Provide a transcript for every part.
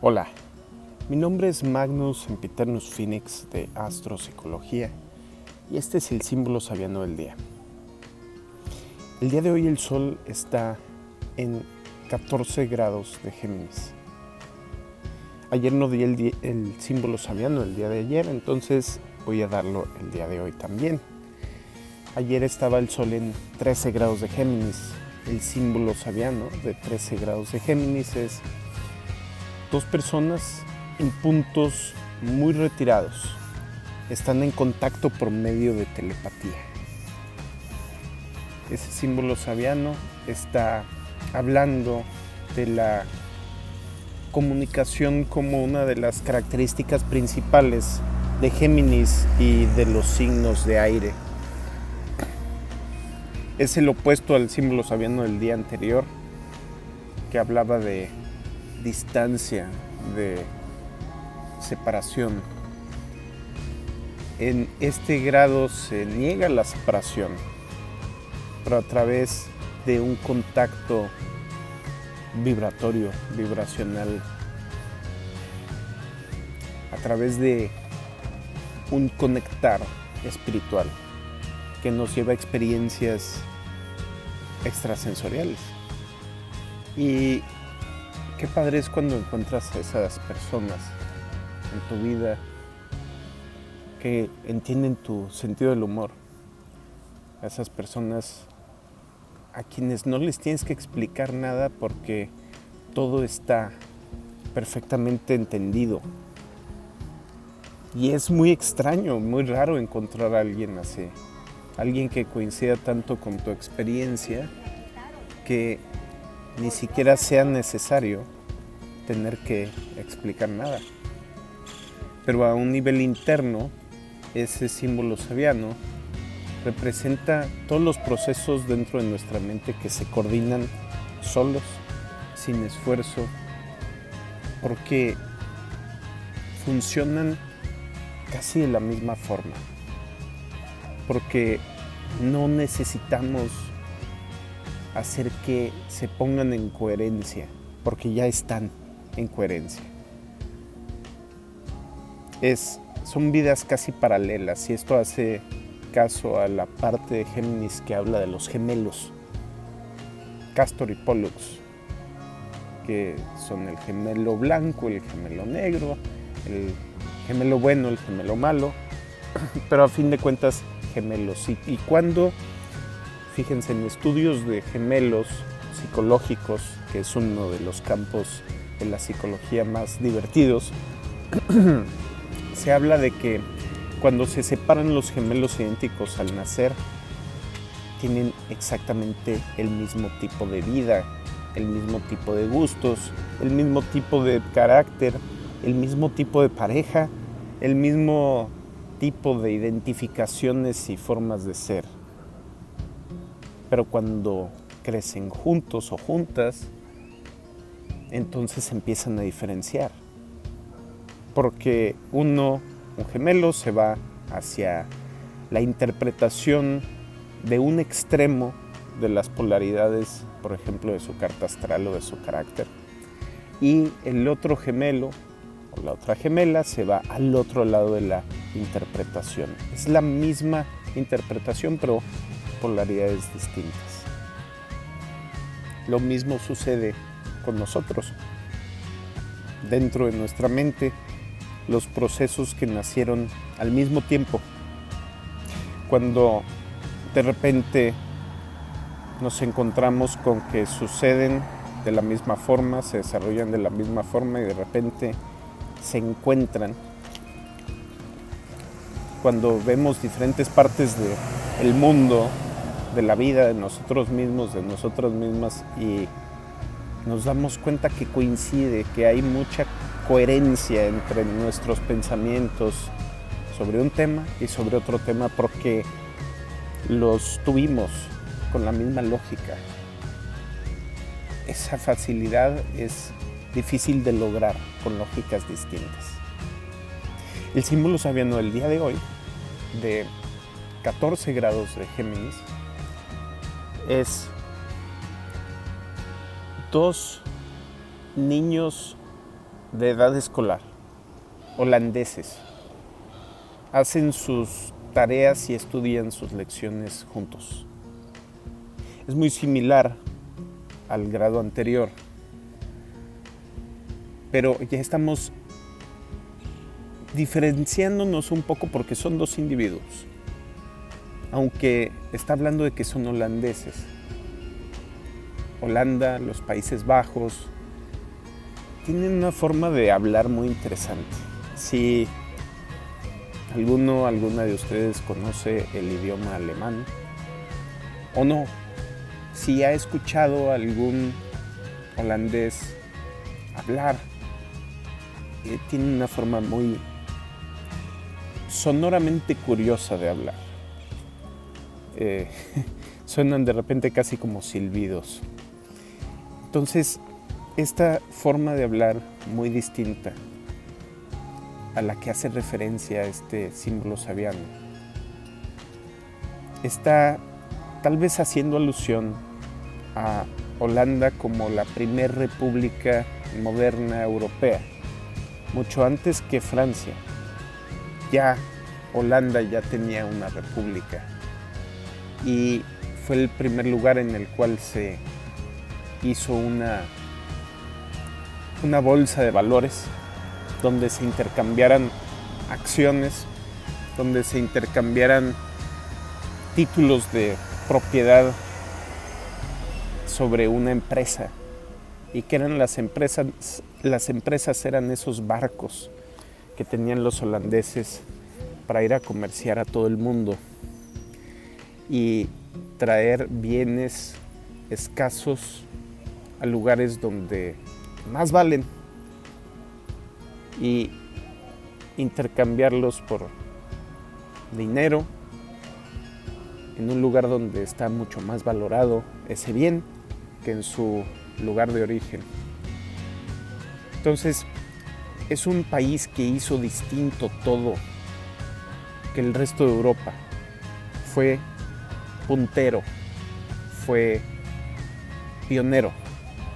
Hola, mi nombre es Magnus Sempiternus Phoenix de Astropsicología y este es el símbolo sabiano del día. El día de hoy el Sol está en 14 grados de Géminis. Ayer no di el símbolo sabiano el día de ayer, entonces voy a darlo el día de hoy también. Ayer estaba el Sol en 13 grados de Géminis. El símbolo sabiano de 13 grados de Géminis es dos personas en puntos muy retirados. Están en contacto por medio de telepatía. Ese símbolo sabiano está hablando de la comunicación como una de las características principales de Géminis y de los signos de aire. Es el opuesto al símbolo sabiano del día anterior, que hablaba de distancia, de separación. En este grado se niega la separación, pero a través de un contacto vibracional, a través de un conectar espiritual que nos lleva a experiencias extrasensoriales. Y qué padre es cuando encuentras a esas personas en tu vida que entienden tu sentido del humor. A esas personas a quienes no les tienes que explicar nada porque todo está perfectamente entendido. Y es muy extraño, muy raro encontrar a alguien así. Alguien que coincida tanto con tu experiencia que ni siquiera sea necesario tener que explicar nada. Pero a un nivel interno, ese símbolo sabiano representa todos los procesos dentro de nuestra mente que se coordinan solos, sin esfuerzo, porque funcionan casi de la misma forma. Porque no necesitamos hacer que se pongan en coherencia, porque ya están en coherencia. Son vidas casi paralelas, y esto hace caso a la parte de Géminis que habla de los gemelos, Castor y Pollux, que son el gemelo blanco, el gemelo negro, el gemelo bueno, el gemelo malo, pero a fin de cuentas gemelos. Y cuando, fíjense, en estudios de gemelos psicológicos, que es uno de los campos de la psicología más divertidos, se habla de que cuando se separan los gemelos idénticos al nacer, tienen exactamente el mismo tipo de vida, el mismo tipo de gustos, el mismo tipo de carácter, el mismo tipo de pareja, el mismo tipo de identificaciones y formas de ser. Pero cuando crecen juntos o juntas, entonces se empiezan a diferenciar. Porque un gemelo se va hacia la interpretación de un extremo de las polaridades, por ejemplo, de su carta astral o de su carácter. Y el otro gemelo o la otra gemela se va al otro lado de la interpretación. Es la misma interpretación, pero polaridades distintas. Lo mismo sucede con nosotros. Dentro de nuestra mente, los procesos que nacieron al mismo tiempo. Cuando de repente nos encontramos con que suceden de la misma forma, se desarrollan de la misma forma y de repente se encuentran. Cuando vemos diferentes partes del mundo, de la vida, de nosotros mismos, de nosotras mismas, y nos damos cuenta que coincide, que hay mucha coherencia entre nuestros pensamientos sobre un tema y sobre otro tema porque los tuvimos con la misma lógica. Esa facilidad es difícil de lograr con lógicas distintas. El símbolo sabiano del día de hoy, de 14 grados de Géminis, es dos niños de edad escolar, holandeses, hacen sus tareas y estudian sus lecciones juntos. Es muy similar al grado anterior, pero ya estamos diferenciándonos un poco porque son dos individuos, aunque está hablando de que son holandeses. Holanda, los Países Bajos, tienen una forma de hablar muy interesante. Si alguna de ustedes conoce el idioma alemán o no, si ha escuchado a algún holandés hablar, tiene una forma muy sonoramente curiosa de hablar. Suenan de repente casi como silbidos. Entonces, esta forma de hablar muy distinta a la que hace referencia este símbolo sabiano está tal vez haciendo alusión a Holanda como la primer república moderna europea, mucho antes que Francia. Ya Holanda ya tenía una república y fue el primer lugar en el cual se hizo una bolsa de valores donde se intercambiaran acciones, donde se intercambiaran títulos de propiedad sobre una empresa, y que eran las empresas eran esos barcos que tenían los holandeses para ir a comerciar a todo el mundo y traer bienes escasos a lugares donde más valen y intercambiarlos por dinero en un lugar donde está mucho más valorado ese bien que en su lugar de origen. Entonces, es un país que hizo distinto todo que el resto de Europa. Fue puntero, fue pionero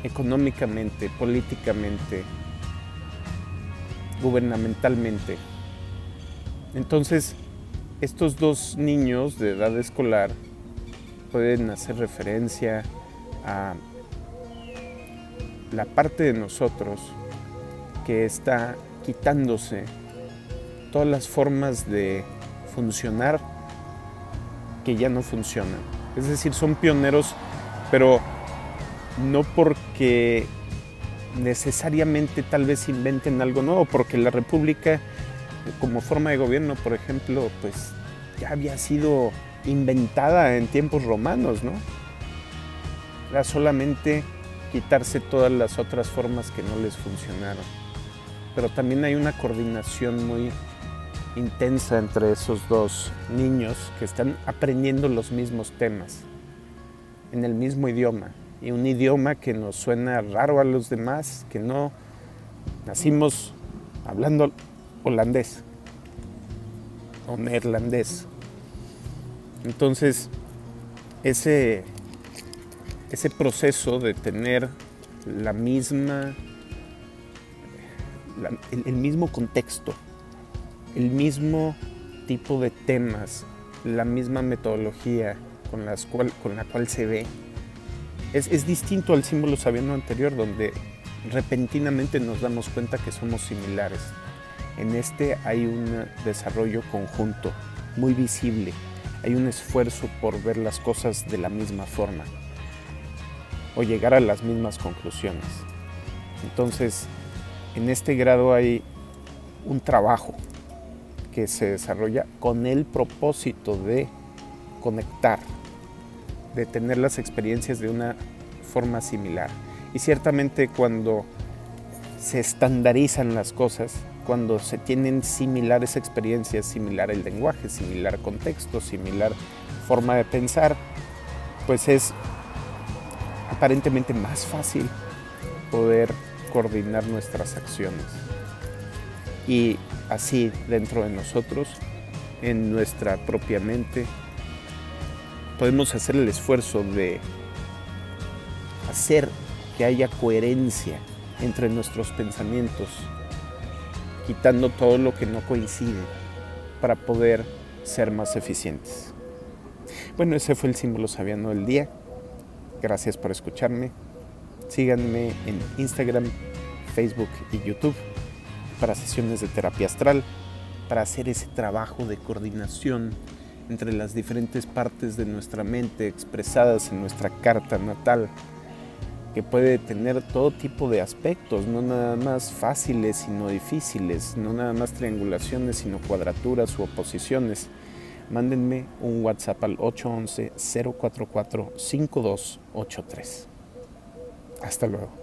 económicamente, políticamente, gubernamentalmente. Entonces, estos dos niños de edad escolar pueden hacer referencia a la parte de nosotros que está quitándose todas las formas de funcionar que ya no funcionan. Es decir, son pioneros, pero no porque necesariamente tal vez inventen algo nuevo, porque la república como forma de gobierno, por ejemplo, pues ya había sido inventada en tiempos romanos, ¿no? Era solamente quitarse todas las otras formas que no les funcionaron. Pero también hay una coordinación muy intensa entre esos dos niños que están aprendiendo los mismos temas en el mismo idioma, y un idioma que nos suena raro a los demás, que no nacimos hablando holandés o neerlandés. Entonces, ese proceso de tener el mismo contexto, el mismo tipo de temas, la misma metodología con la cual se ve, es distinto al símbolo sabiano anterior, donde repentinamente nos damos cuenta que somos similares. En este hay un desarrollo conjunto muy visible, hay un esfuerzo por ver las cosas de la misma forma o llegar a las mismas conclusiones. Entonces, en este grado hay un trabajo que se desarrolla con el propósito de conectar, de tener las experiencias de una forma similar. Y ciertamente cuando se estandarizan las cosas, cuando se tienen similares experiencias, similar el lenguaje, similar contexto, similar forma de pensar, pues es aparentemente más fácil poder coordinar nuestras acciones. Y así dentro de nosotros, en nuestra propia mente, podemos hacer el esfuerzo de hacer que haya coherencia entre nuestros pensamientos, quitando todo lo que no coincide para poder ser más eficientes. Bueno, ese fue el símbolo sabiano del día. Gracias por escucharme. Síganme en Instagram, Facebook y YouTube para sesiones de terapia astral, para hacer ese trabajo de coordinación entre las diferentes partes de nuestra mente expresadas en nuestra carta natal, que puede tener todo tipo de aspectos, no nada más fáciles sino difíciles, no nada más triangulaciones sino cuadraturas u oposiciones. Mándenme un WhatsApp al 811-044-5283. Hasta luego.